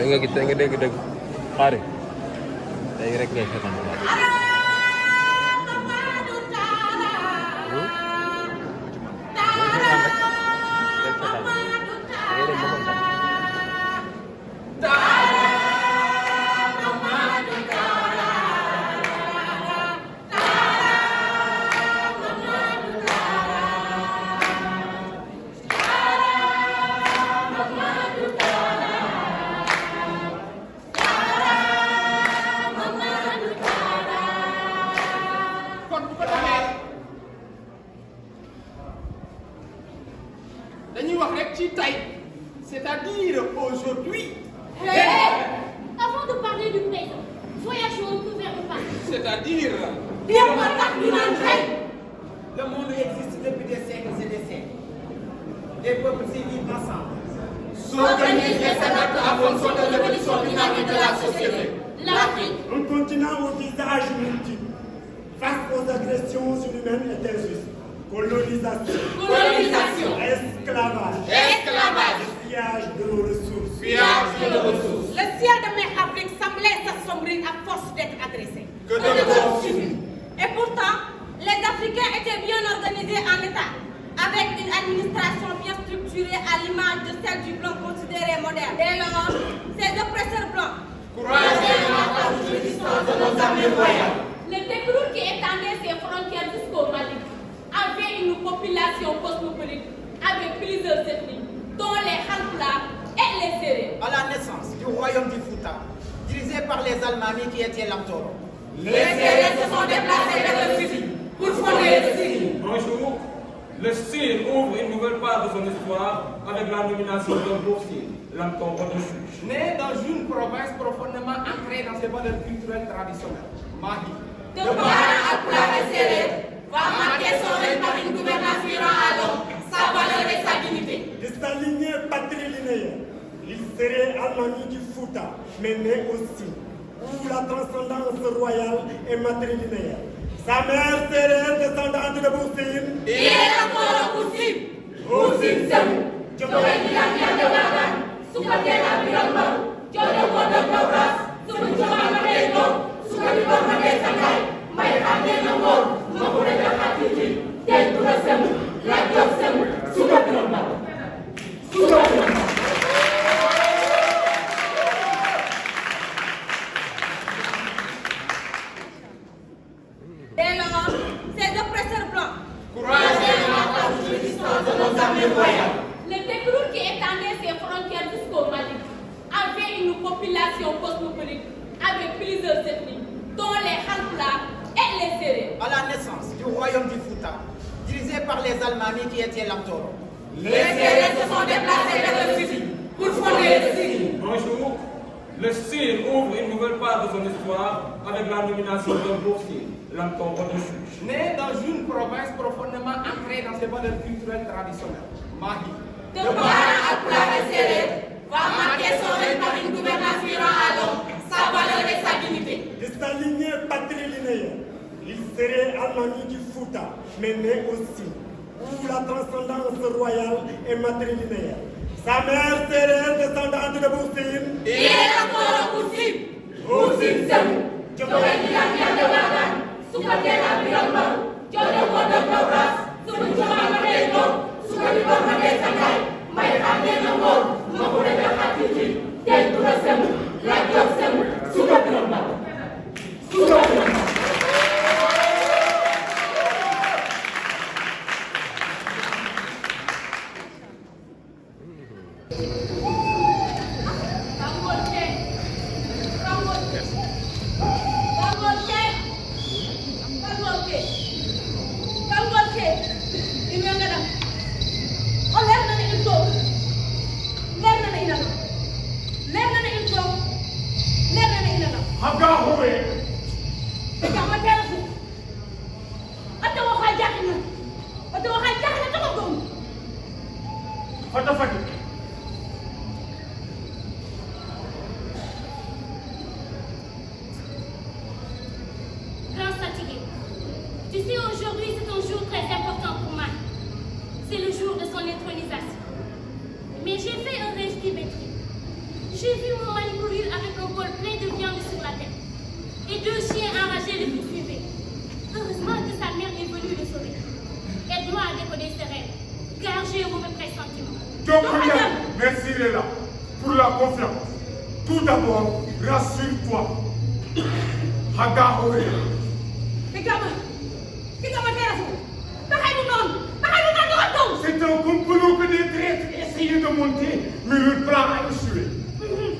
nga dégg xaari tey rek ngay seetaan bu baax. C'est-à-dire aujourd'hui. Avant de parler du présent, voyageons un peu vers le passé. C'est-à-dire. Le monde existe depuis des siècles et des siècles. Les peuples s'y vivent ensemble. S'organisent et s'adaptent en fonction de l'évolution dynamique de la société. L'Afrique. Un continent au visage multiple, face aux agressions inhumaines et injustes. Colonisation. Esclavage. Pillage de nos ressources. Le ciel de mes Afrique semblait s'assombrir à force d'être adressé. Et pourtant, les Africains étaient bien organisés en État, avec une administration bien structurée à l'image de celle du blanc considéré moderne. Dès lors, ces oppresseurs blancs, le Tekrour qui étendait ses frontières jusqu'au Mali, avait une population cosmopolite avec plusieurs ethnies, dont les Halpulaar et les Sérères. À la naissance du royaume du Fouta, dirigé par les Almamis qui étaient l'Amtoro, les Sérères se sont déplacés vers le sud pour fonder le Sine. Un jour, le Sine ouvre une nouvelle page de son histoire avec la nomination d'un boursier, l'Amtoro de Chuch. Né dans une province profondément ancrée dans ses valeurs culturelles traditionnelles, Mahi. De parents Halpulaar et Sérères, va marquer son règne par une gouvernance virant à l'homme, sa valeur et sa dignité. De sa lignée patrilinéaire, il serait Almami du Fouta, mais né aussi, où la transcendance royale est matrilinéaire. Sa mère serait descendante de Boussine. Il est encore Boussine. Boussine Semou. Joël de la Pierre de Wagan, Soukate la Pirambo, Joël de Tauras, Soukouchama Maréno, Soukati Bormane Sangai, Maïkane Namor, Mamoure de Khatiti, Tel Toura Semou, La Diop Semou, Soukati Namor. Dès lors, ces oppresseurs blancs, le Tekrour qui étendait ses frontières jusqu'au Mali, avait une population cosmopolite avec plusieurs ethnies, dont les Halpulaar et les Sérères. à la naissance du royaume du Fouta, dirigé par les Almamis qui étaient l'Amtoro, Les Sérères se sont déplacés vers le sud pour fonder le Sine. Un jour, le Sine ouvre une nouvelle page de son histoire avec la nomination d'un boursier, l'Amtoro de Chuch. Né dans une province profondément ancrée dans ses valeurs culturelles traditionnelles, Mahi. De parents Halpulaar et Sérères, va marquer son règne par une gouvernance virant à l'homme, sa valeur et sa dignité. De sa lignée patrilinéaire, il serait Almami du Fouta, mais né aussi, où la transcendance royale est matrilinéaire. Sa mère serait descendante de Boussine. Il est encore Boussine. Boussine Semou. Joël de la Pierre de Wagan, Soukate la Pirambo, Joël de Tauras, Soukouchama Maréno, Soukati Bormane Sangai, Maïkane Namor, Mamoure de Khatiti, Tel Toura Semou, La Diop Semou, Soukati Namor. Grand fatigué. Tu sais, aujourd'hui, c'est un jour très important pour moi. C'est le jour de son intronisation. Mais j'ai fait un rêve qui m'étrit. J'ai vu mon mari Merci Léla pour la confiance. Tout d'abord, rassure-toi. Hagahoe. C'est un complot que des traîtres essayaient de monter, mais le plan a échoué.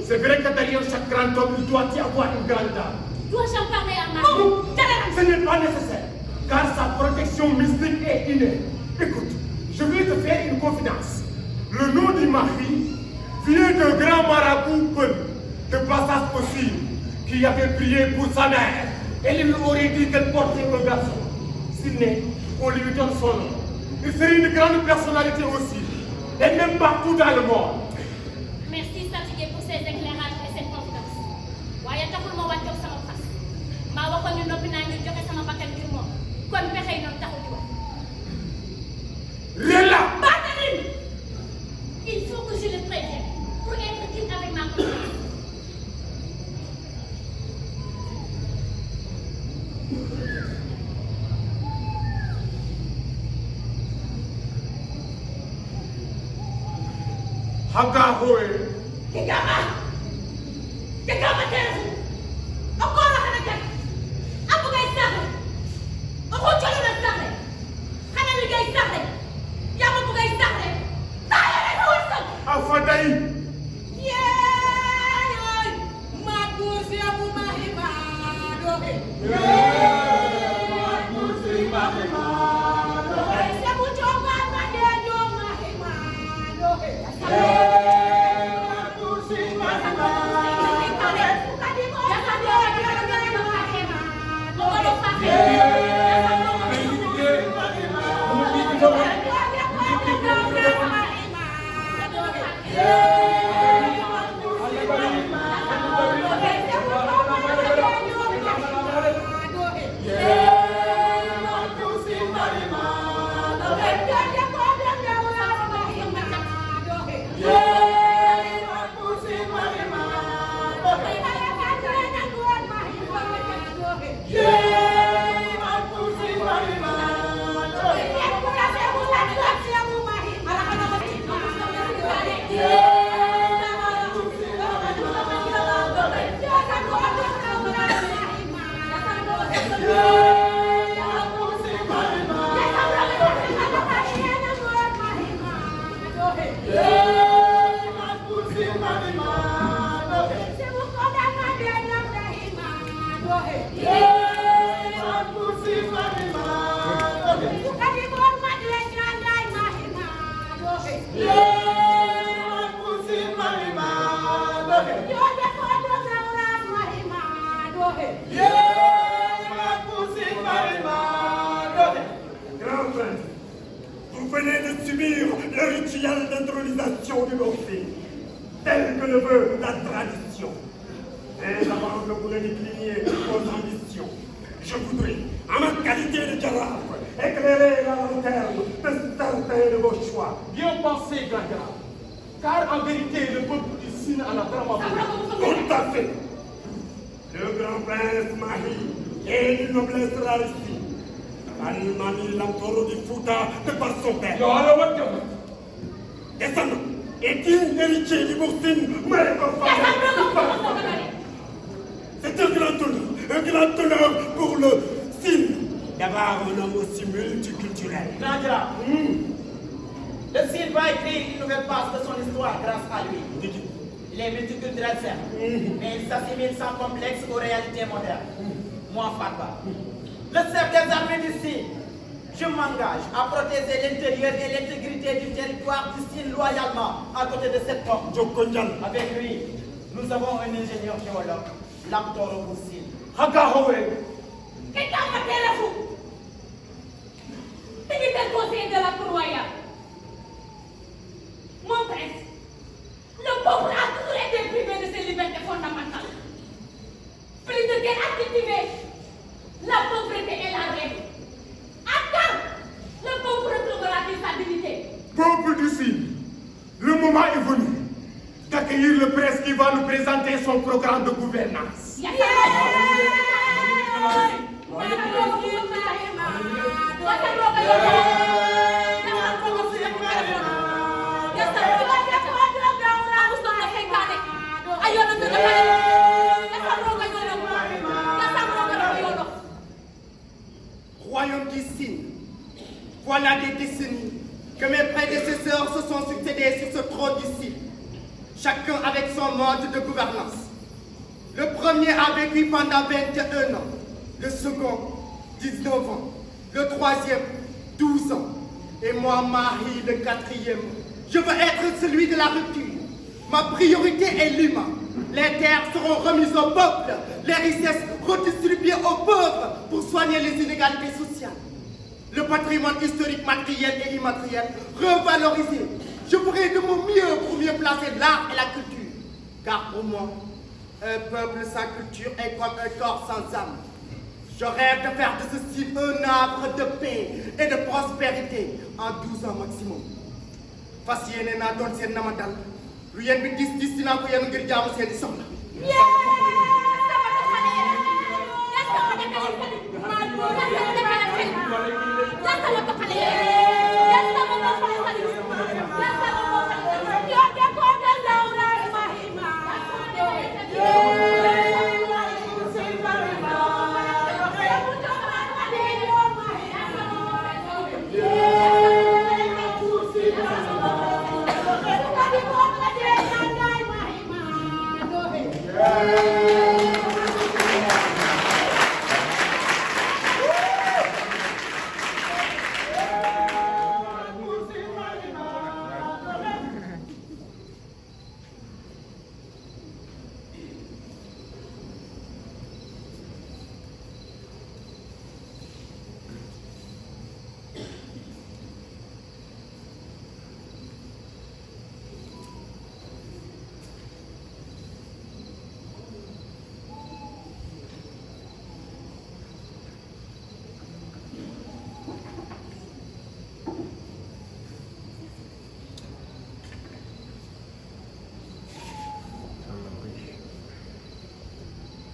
C'est vrai que derrière chaque grand homme, il doit y avoir une grande dame. Dois-je en parler à ma Non, ce n'est pas nécessaire, car sa protection mystique est innée. Écoute, je vais te faire une confidence. Le nom du mari vient d'un grand marabout Peul, de passage possible, qui avait prié pour sa mère. Et il lui aurait dit qu'elle portait un garçon. S'il n'est, on lui donne son nom. Il serait une grande personnalité aussi, et même partout dans le monde. Merci Satigué pour ces éclairages et cette confidence. waaye taxul ma wàccoog sama fas maa waxoon ñu noppi naa ngir joxe sama bakkan ngir moom kon pexe yi noonu taxul di wax. Léla! Barthélémy! Il faut que je le prévienne pour être quitte avec ma conscience. Hagahoe. Afadai. Vous venez de subir le rituel d'intronisation du morphine, tel que le veut la tradition. Mais avant que vous ne décliniez vos ambitions, je voudrais, en ma qualité de girafe, éclairer la lanterne de certains de vos choix. Bien pensé, Gaga. Car en vérité, le peuple du Sine en a vraiment besoin. Tout à fait. Le grand prince Mahi est d'une noblesse rarissime. Almami l'Antoro du Fouta de par son père. Descendant et digne héritier du Boursine, c'est un grand honneur pour le Sine d'avoir un homme aussi multiculturel. Nandra, le Sine va écrire une nouvelle page de son histoire grâce à lui. Il est multiculturel, certes, mais il s'assimile sans complexe aux réalités modernes. Moi, Fatba, le chef des armées du Sine, je m'engage à protéger l'intérieur et l'intégrité du territoire du Sine loyalement à côté de cet homme. Avec lui, nous avons un ingénieur géologue, l'Amtoro Boussine. Hagahoe. Le conseiller de la cour royale. Mon prince, le peuple a toujours été privé de ses libertés fondamentales. Plus de guerre a cultivé la pauvreté et la règle. Attends, le peuple retrouvera-t-il sa dignité? Peuple du Sine, le moment est venu d'accueillir le prince qui va nous présenter son programme de gouvernance. Yes, domicile, chacun avec son mode de gouvernance. Le premier a vécu pendant 21 ans, le second 19 ans, le troisième 12 ans, et moi, Marie, le quatrième. Je veux être celui de la rupture. Ma priorité est l'humain. Les terres seront remises au peuple, les richesses redistribuées aux pauvres pour soigner les inégalités sociales. Le patrimoine historique matériel et immatériel revalorisé. Je ferai de mon mieux pour mieux placer l'art et la culture. Car pour moi, un peuple sans culture est comme un corps sans âme. Je rêve de faire de ceci un arbre de paix et de prospérité en 12 ans maximum. Fas yéene naa doon seen namadal lu yéen bi dis dinaa ko yéen ngir jaamu seen soxla.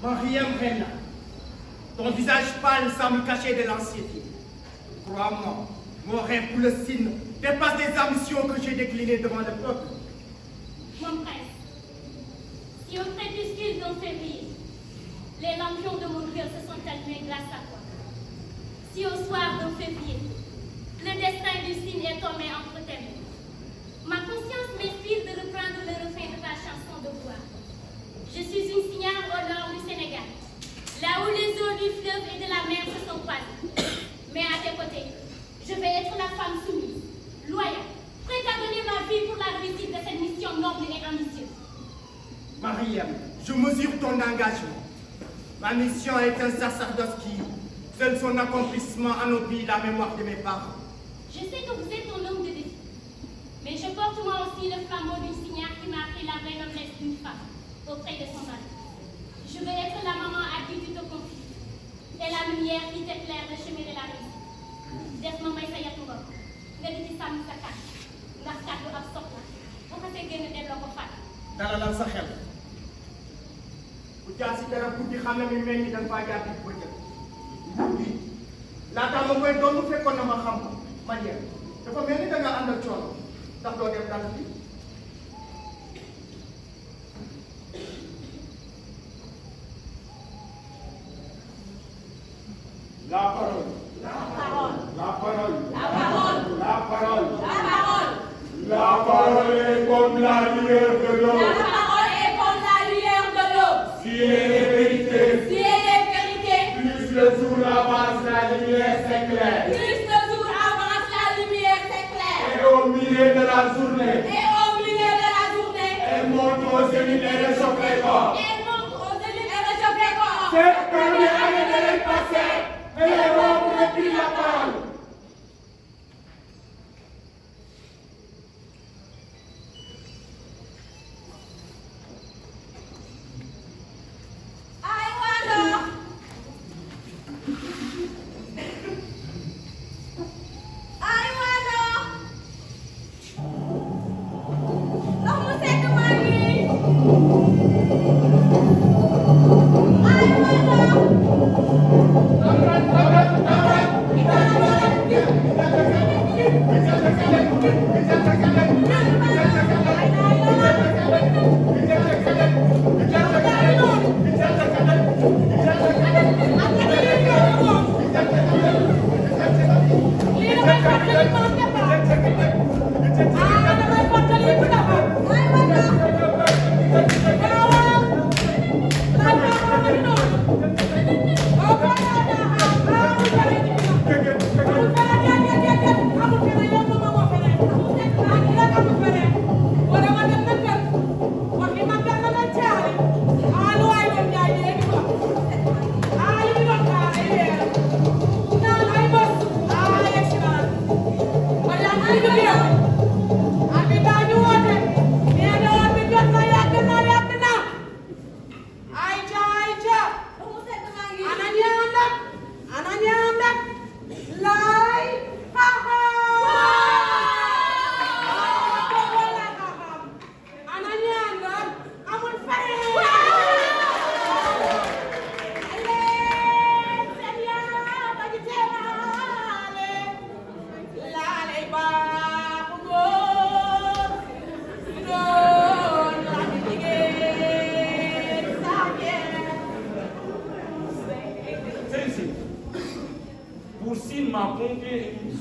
Mariam Rena, ton visage pâle semble cacher de l'anxiété. Crois-moi, mon rêve pour le signe dépasse les ambitions que j'ai déclinées devant le peuple. Mon prince, si au crépuscule d'un février, les lampions de mon cœur se sont allumés grâce à toi, si au soir d'un février, le destin du signe est tombé entre tes mains, ma conscience m'inspire de reprendre le refrain de ta chanson de gloire. Je suis une signare au nord du Sénégal, là où les eaux du fleuve et de la mer se sont croisées. Mais à tes côtés, je vais être la femme soumise, loyale, prête à donner ma vie pour la réussite de cette mission noble et ambitieuse. Mariam, je mesure ton engagement. Ma mission est un sacerdoce qui, seul son accomplissement anoblit la mémoire de mes parents. Je sais que vous êtes un homme de défi, mais je porte moi aussi le flambeau d'une signare qui m'a appris la vraie noblesse d'une femme auprès de son mari. Je veux être la maman à qui tu te confies et la lumière qui t'éclaire le chemin de la réussite. Def ma may sa yatu ngor nga di ci sàmm sa kàddu ndax kàddu ak soxla bu xasee génn delloo ko fàtte. dalalal sa xel bu jaasi dara guddi xam ne mi mel ni danga faa jaar di bëccëg guddi laata ma koy doon fekkoon na ma xam ko ma jeex dafa mel ni danga ànd ak coono ndax doo dem dara bi. La parole. La parole. La parole. La parole. La parole. La parole. La parole est comme la lueur de l'eau. La parole est comme la lueur de l'eau. Si elle est vérité, Si elle est vérité, plus le jour avance, la lumière s'éclaire. plus le jour avance, la lumière s'éclaire. Et au milieu de la journée, Et au milieu de la journée, elle monte au zénith et réchauffe les corps. elle monte au zénith et réchauffe les corps. Cette première année de l'année passée, elle est bonne pour écrire la parole. I wonder. I wonder. Ndox mu sedd maa ngi. I wonder.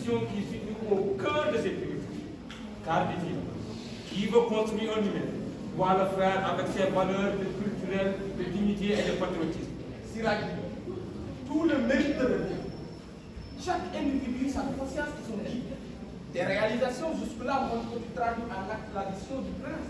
constitution qui se situe au cœur de ces priorités. Car, dit-il, qui veut construire un humain doit le faire avec ses valeurs culturelles, de dignité et de patriotisme. Siraj, tout le mérite de vie. Chaque individu a conscience de son guide. Tes réalisations jusque-là montrent que tu traduis en acte la vision du prince.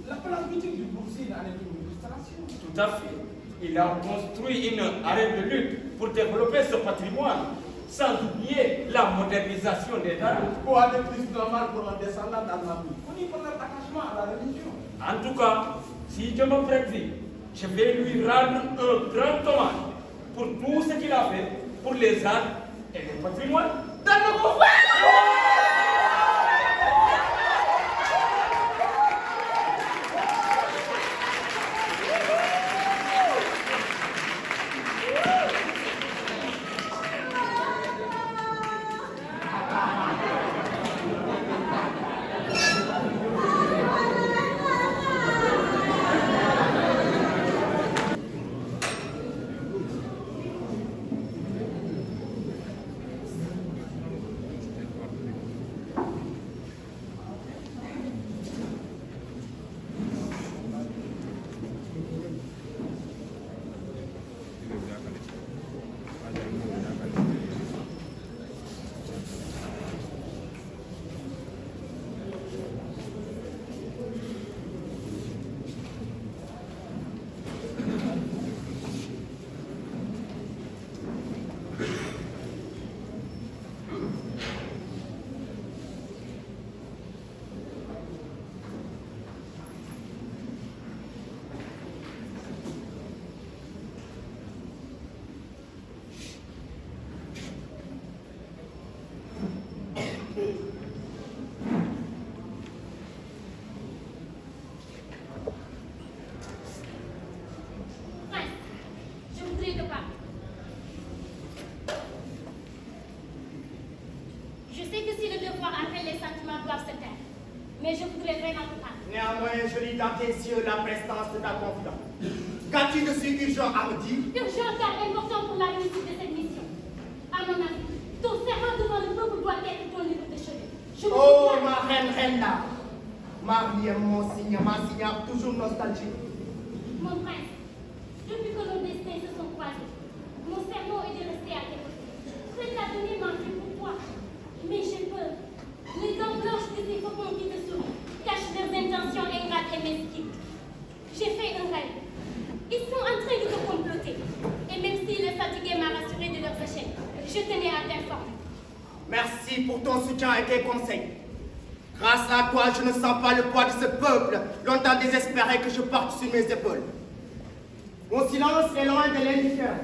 La politique du Boursin en est une illustration. Tout à fait. Il a construit une arène de lutte pour développer ce patrimoine, sans oublier la modernisation des armes. Quoi de plus normal pour un descendant d'Almami? On y prend leur attachement à la religion. En tout cas, si Dieu me prête vie, je vais lui rendre un grand hommage pour tout ce qu'il a fait pour les arts et le patrimoine. Dans le monde. Mais je voudrais vraiment te parler. Néanmoins, je lis dans tes yeux la prestance de ta confidence. Qu'as-tu de si urgent à me dire? Urgent car important pour la réussite de cette mission. À mon avis, ton serment devant le peuple doit être ton livre de chevet. Oh, ma reine là. Marie est mon signe, ma signale toujours nostalgique. Mon prince, depuis que nos destins se sont croisés, mon serment est de rester à tes côtés. Cet avenir manque pour toi. Mais j'ai peur. Les dents blanches de ces faucons qui te sourient cachent leurs intentions ingrates et mesquines. J'ai fait un rêve. Ils sont en train de te comploter. Et même si les fatigués m'a rassuré de leurs échecs, je tenais à t'informer. Merci pour ton soutien et tes conseils. Grâce à toi, je ne sens pas le poids de ce peuple, longtemps désespéré que je porte sur mes épaules. Mon silence est loin de l'indifférence,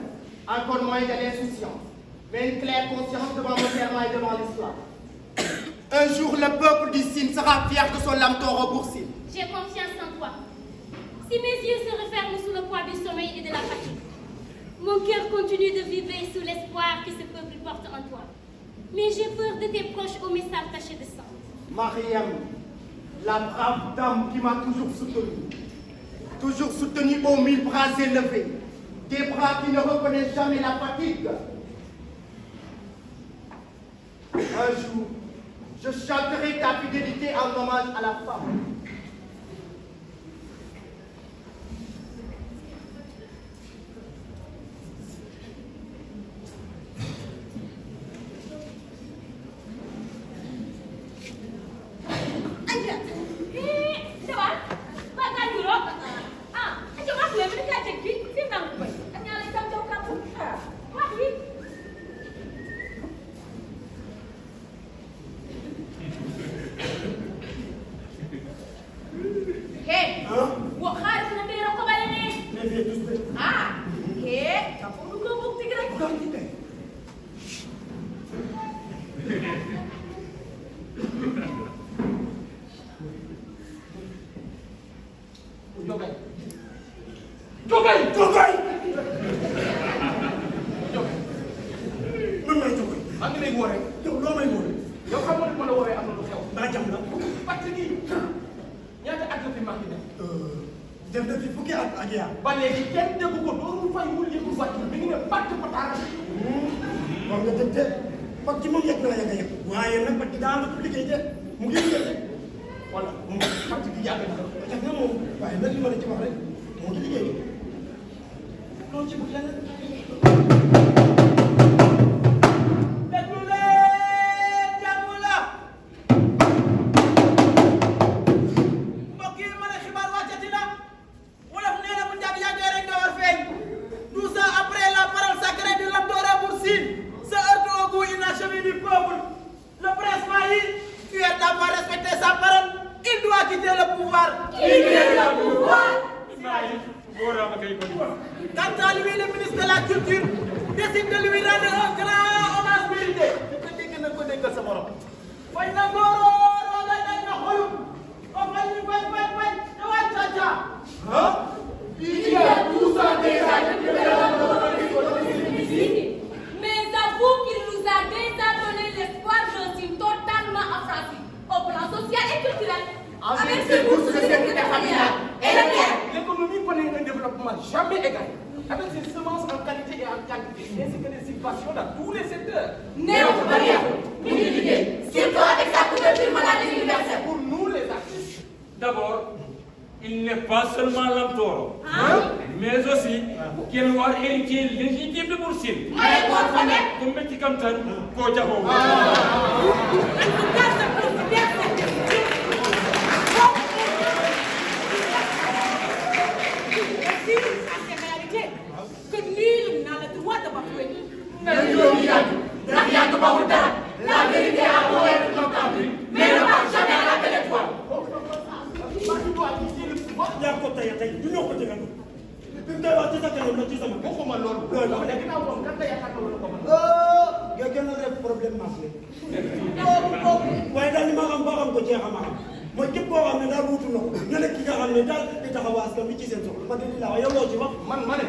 encore moins de l'insouciance, mais une claire conscience devant mon serment et devant l'histoire. Un jour, le peuple du Sine sera fier de son lame-ton rebourcé. J'ai confiance en toi. Si mes yeux se referment sous le poids du sommeil et de la fatigue, mon cœur continue de vibrer sous l'espoir que ce peuple porte en toi. Mais j'ai peur de tes proches au message taché de sang. Mariam, la brave dame qui m'a toujours soutenu aux 1000 bras élevés, des bras qui ne reconnaissent jamais la fatigue. Un jour, je chanterai ta fidélité en hommage à la femme. parce que moom yegg na la yegg a yegg waaye nag parce que daa am liggéey de mu ngi liggéey de voilà moom parti bi yàgg na tax na moom waaye nag li ma la ci wax rek moo ngi liggéey loolu ci bëgg leneen déglu leen jàmm la mbokk yi ma ne xibaar wàccati na wolof nee na bu njab yàggee rek nga war feeñ 12 ans après la parole sacrée du Lamtoora Buur Sine se heurte au goût inachevé du peuple. Le prince Mahi, fier d'avoir respecté sa parole, il doit quitter le pouvoir. Quant à lui, le ministre de la Culture décide de lui rendre un grand hommage mérité. Il y a 12 ans déjà depuis mais avoue qu'il nous a déjà donné l'espoir d'un Sine totalement affranchi au plan social et culturel. Avec ses bourses de sécurité familiale et le bien. L'économie connaît un développement jamais égal, avec ses semences en qualité et en quantité, ainsi que des subventions dans tous les secteurs. Néo-Maria, surtout avec sa couverture maladie universelle. Pour nous les artistes. D'abord, il n'est pas seulement Lamtooro, mais aussi qu'il doit hériter légitime de Buur Sine. Comme Metti Kamtan, Kojaho. Que nul n'a le droit de bafouer. La vérité a beau être entendue, mais ne va jamais à la belle étoile. yaa ko tey tey du ñoo ko jëgal bi mu koy wax ci sa kanam la ci sama waxuma loolu. loolu léegi naa moom kan la yaakaar loolu ko mën. yow gën na def problème maas waaye daal li ma xam ba xam ko jeex a ma xam mooy képp koo xam ne daal wuutu na ko nga ne ki nga xam ne daal di taxaw askan bi ci seen soxla ma déglu la waaye yow loo ci wax man ma ne.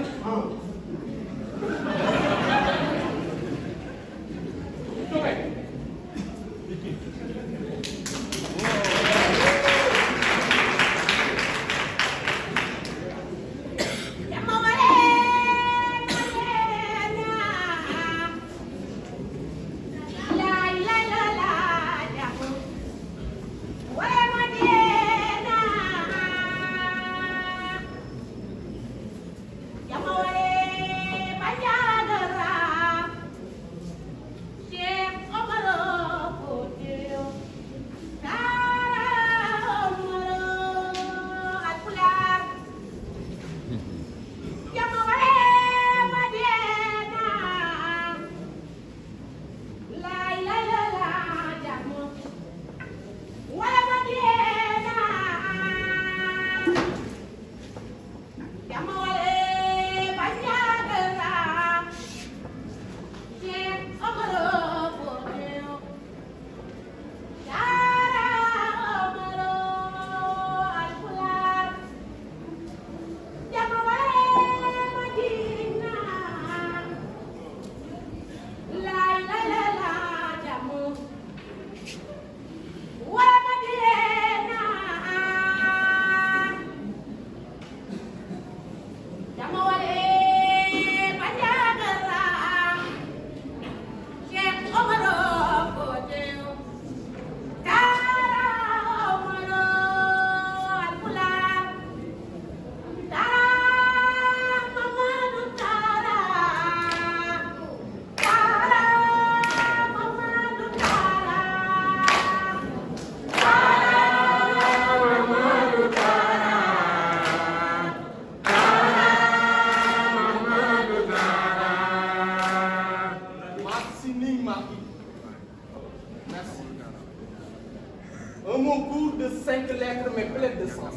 Un mot court de 5 lettres mais plein de sens,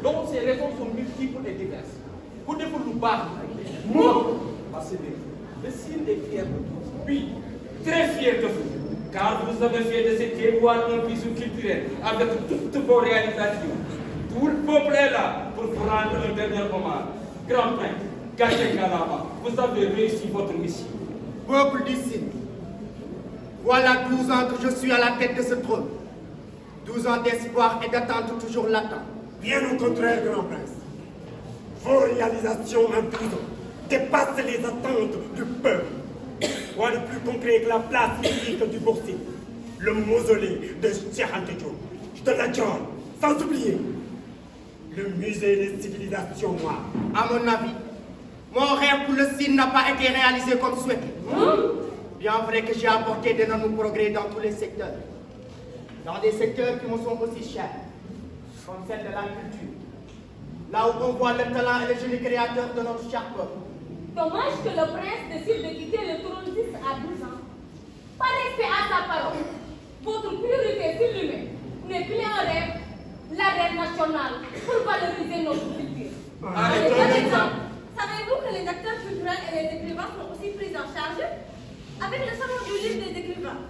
dont ces raisons sont multiples et diverses. Pour défaut lu baax moom parce que le Sine est fier de vous. Oui, très fier de vous, car vous avez fait de ce terroir un bijou culturel avec toutes vos réalisations. Tout le peuple est là pour vous rendre un dernier hommage. Grand prince, Gaché Kalama, vous avez réussi votre mission. Peuple du Sine, voilà 12 ans que je suis à la tête de ce trône. 12 ans d'espoir et d'attente toujours latent. Bien au contraire, grand prince. Vos réalisations en 12 ans dépassent les attentes du peuple. Quoi de plus concret que la place mythique du Boursine, le mausolée de Cheikh Anta Diop, de la Dior, sans oublier le musée des civilisations noires. À mon avis, mon rêve pour le Sine n'a pas été réalisé comme souhaité. Bien vrai que j'ai apporté d'énormes progrès dans tous les secteurs. Dans des secteurs qui me sont aussi chers, comme celle de la culture. Là où on voit le talent et le génie créateur de notre cher peuple. Dommage que le prince décide de quitter le trône juste à 12 ans. Par respect à sa parole, votre priorité sur l'humain n'est plus un rêve, la reine nationale, pour valoriser notre culture. Par exemple, savez-vous que les acteurs culturels et les écrivains sont aussi pris en charge? Avec le salon du livre des écrivains,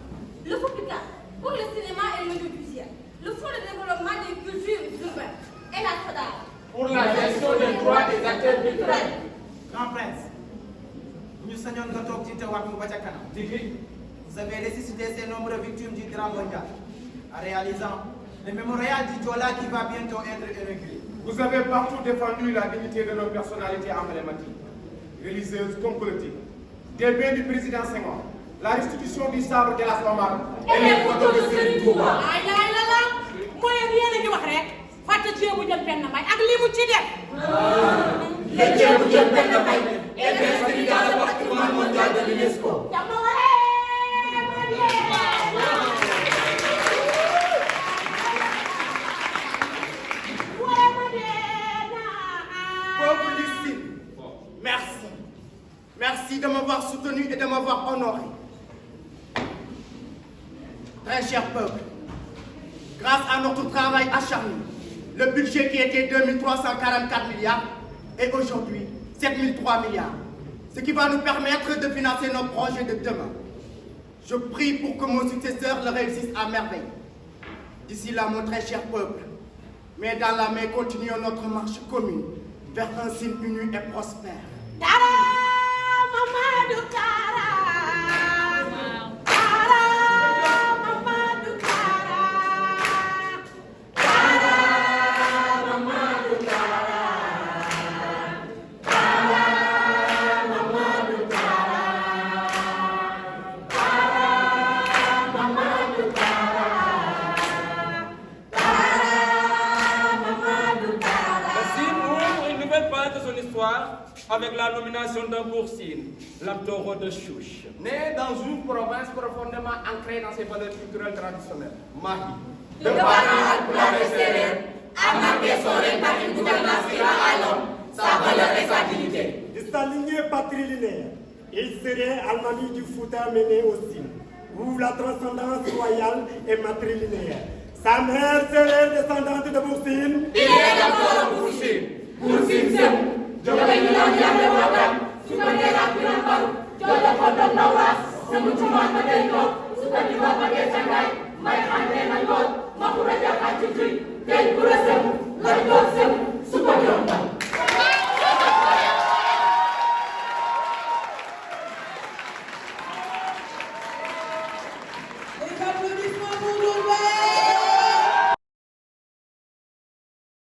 le FOPICA pour le cinéma et l'audiovisuel, le Fonds de développement des cultures urbaines et la FADA pour la gestion des droits des acteurs culturels. Grand prince, nous sañoon nga toog ci teewaat mu ba ca kanam. Vous avez ressuscité ces nombreuses victimes du drame mondial en réalisant le mémorial du Diola qui va bientôt être inauguré. Vous avez partout défendu la dignité de nos personnalités emblématiques, religieuses comme politiques, des biens du président Senghor, la restitution du sabre de la Omar et les photos de Serigne Touba. ay la la mooy yéen a ngi wax rek fàtte ceebu jën benn may ak li mu ci def. Le ceebu jën benn may est inscrit dans le patrimoine mondial de l'UNESCO. Peuple du Sine, merci. Merci de m'avoir soutenu et de m'avoir honoré. Très cher peuple, grâce à notre travail acharné, le budget qui était 2344 milliards est aujourd'hui 7003 milliards, ce qui va nous permettre de financer nos projets de demain. Je prie pour que mon successeur le réussisse à merveille. D'ici là, mon très cher peuple, mais dans la main, continuons notre marche commune vers un Sine uni et prospère. Mamadou Kara. Avec la nomination d'un Boursine, l'Abdoro de Chouch. Né dans une province profondément ancrée dans ses valeurs culturelles traditionnelles, Mahi. De parents Alpulaar et Sérères, a marqué son règne par une gouvernance qui rend à l'homme sa valeur et sa dignité. De sa lignée patrilinéaire, il serait Almami du Fouta mené au Sine, où la transcendance royale est matrilinéaire. Sa mère serait descendante de Boursine. Il est d'abord Boursine. Boursine c'est Jokalante yàlla watam su ko dee la biram baru jolo ko doon na waas sama tumaan ma day toog su ko di ba bëggee ca ngaay may xam ne na lool ma xura jaxaat ci